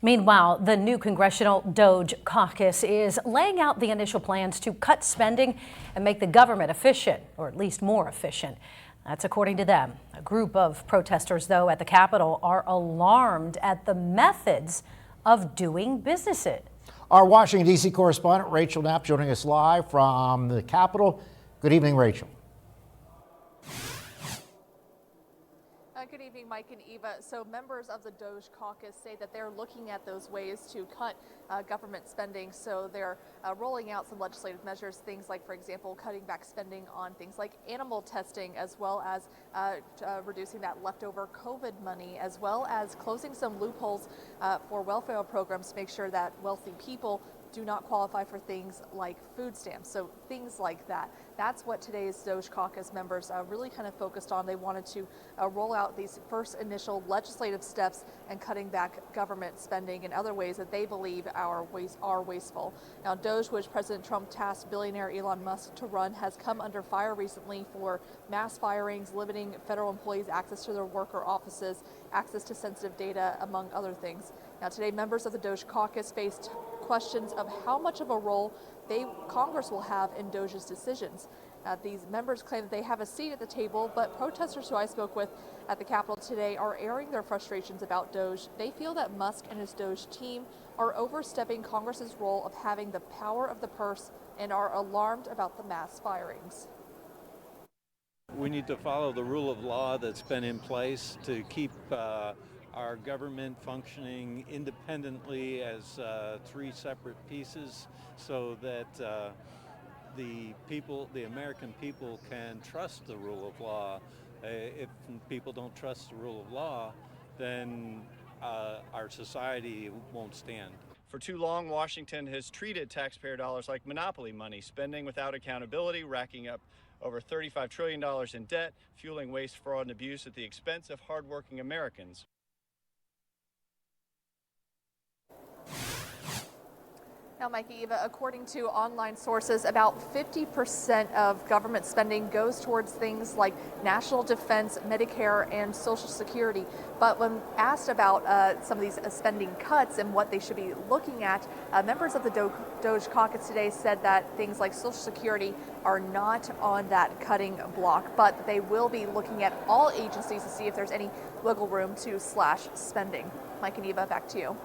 Meanwhile, the new Congressional DOGE Caucus is laying out the initial plans to cut spending and make the government efficient, or at least more efficient. That's according to them. A group of protesters, though, at the Capitol are alarmed at the methods of doing business. Our Washington, D.C. correspondent Rachel Knapp joining us live from the Capitol. Good evening, Rachel. Good evening, Mike and Eva. So members of the DOGE Caucus say that they're looking at those ways to cut government spending. So they're rolling out some legislative measures, things like, for example, cutting back spending on things like animal testing, as well as reducing that leftover COVID money, as well as closing some loopholes for welfare programs to make sure that wealthy people do not qualify for things like food stamps. So things like that. That's what today's DOGE Caucus members really kind of focused on. They wanted to roll out these first initial legislative steps and cutting back government spending in other ways that they believe are wasteful. Now, DOGE, which President Trump tasked billionaire Elon Musk to run, has come under fire recently for mass firings, limiting federal employees access to their worker offices, access to sensitive data, among other things. Now, today, members of the DOGE Caucus faced questions of how much of a role Congress will have in DOGE's decisions. These members claim that they have a seat at the table, but protesters who I spoke with at the Capitol today are airing their frustrations about DOGE. They feel that Musk and his DOGE team are overstepping Congress's role of having the power of the purse and are alarmed about the mass firings. We need to follow the rule of law that's been in place to keep our government functioning independently as three separate pieces, so that the American people can trust the rule of law. If people don't trust the rule of law, then our society won't stand. For too long, Washington has treated taxpayer dollars like monopoly money, spending without accountability, racking up over $35 trillion in debt, fueling waste, fraud, and abuse at the expense of hardworking Americans. Now, Mike, Eva, according to online sources, about 50% of government spending goes towards things like national defense, Medicare, and Social Security. But when asked about some of these spending cuts and what they should be looking at, members of the DOGE Caucus today said that things like Social Security are not on that cutting block, but they will be looking at all agencies to see if there's any wiggle room to slash spending. Mike and Eva, back to you.